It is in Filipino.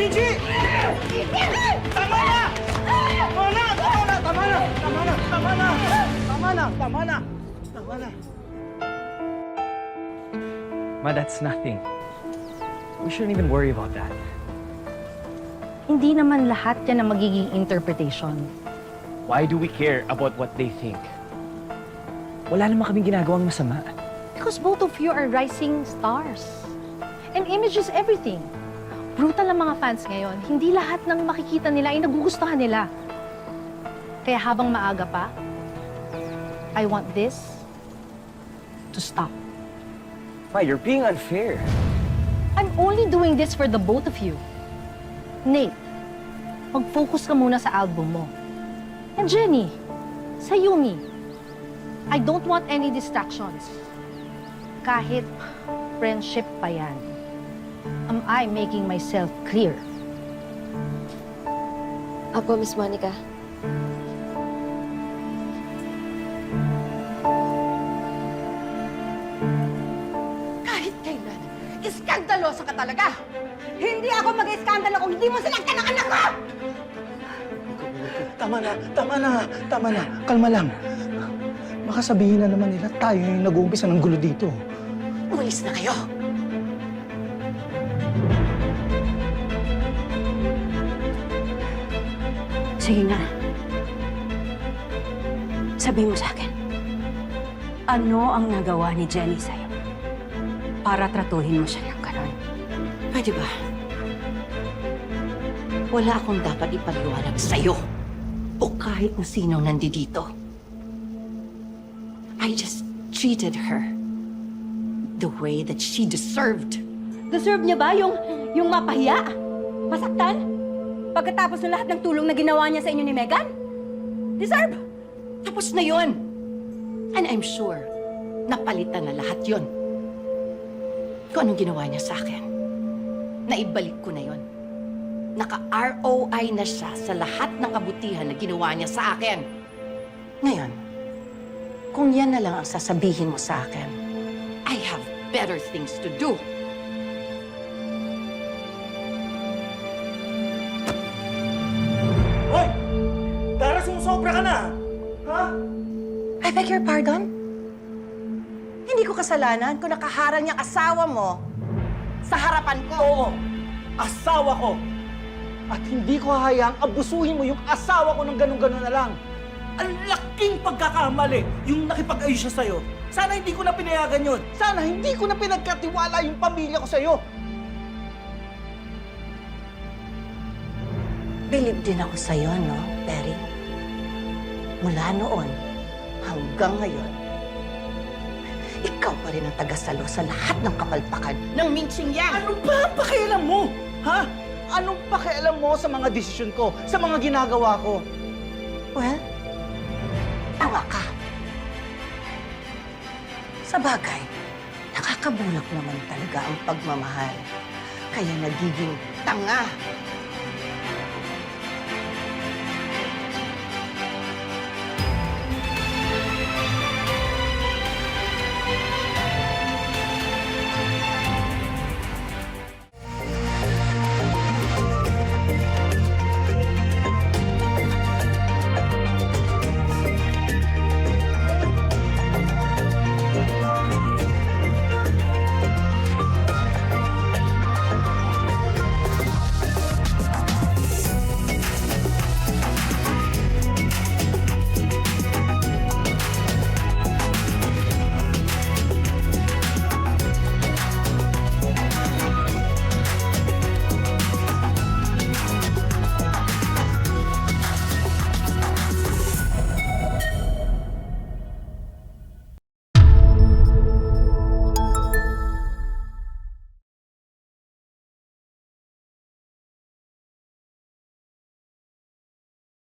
Gigi! Tama na! Tama na! Tama na! Tama na! Tama na! Tama na! Tama na! Tama na! Tama na! Ma, that's nothing. We shouldn't even worry about that. Hindi naman lahat yan ang magiging interpretation. Why do we care about what they think? Wala naman kaming ginagawang masama. Because both of you are rising stars. And image is everything. Brutal ang mga fans ngayon. Hindi lahat ng makikita nila ay nagugustuhan nila. Kaya habang maaga pa, I want this to stop. Ma, you're being unfair. I'm only doing this for the both of you. Nate, mag-focus ka muna sa album mo. And Jenny, sa Yumi, I don't want any distractions. Kahit friendship pa yan. Am I making myself clear? Apo, Miss Monica. Kahit kailan, iskandaloso ka talaga! Hindi ako mag-iskandalo kung hindi mo sinaktan ang anak ko! Tama na! Tama na! Tama na! Kalma lang. Baka sabihin na naman nila tayo yung nag-uumpisa ng gulo dito. Umalis na kayo! Sige nga. Sabihin mo sa akin, ano ang nagawa ni Jenny sa'yo para tratuhin mo siya ng ganon? Pwede ba? Wala akong dapat ipaliwanag sa'yo o kahit na sinong nandito. I just treated her the way that she deserved. Deserve niya ba yung mapahiya? Masaktan? Pagkatapos ng lahat ng tulong na ginawa niya sa inyo ni Megan? Deserve? Tapos na yon. And I'm sure, napalitan na lahat yon. Kung anong ginawa niya sa akin, naibalik ko na yon. Naka-ROI na siya sa lahat ng kabutihan na ginawa niya sa akin. Ngayon, kung yan na lang ang sasabihin mo sa akin, I have better things to do. Hoy! Dara, sumusobra ka na! Ha? I beg your pardon? Hindi ko kasalanan kung nakaharang yung asawa mo sa harapan ko. Oo! Asawa ko! At hindi ko hahayaang abusuhin mo yung asawa ko ng ganun-ganun na lang. Ang laking pagkakamali yung nakipag-ayos siya sa'yo. Sana hindi ko na pinayagan yun. Sana hindi ko na pinagkatiwala yung pamilya ko sa'yo. Bilib din ako sa'yo, no, Perry? Mula noon hanggang ngayon, ikaw pa rin ang tagasalo sa lahat ng kapalpakan ng minching yan. Ano ba ang pakialam mo? Ha? Anong pakialam mo sa mga desisyon ko, sa mga ginagawa ko? Well, tanga ka. Sa bagay, nakakabulok naman talaga ang pagmamahal. Kaya nagiging tanga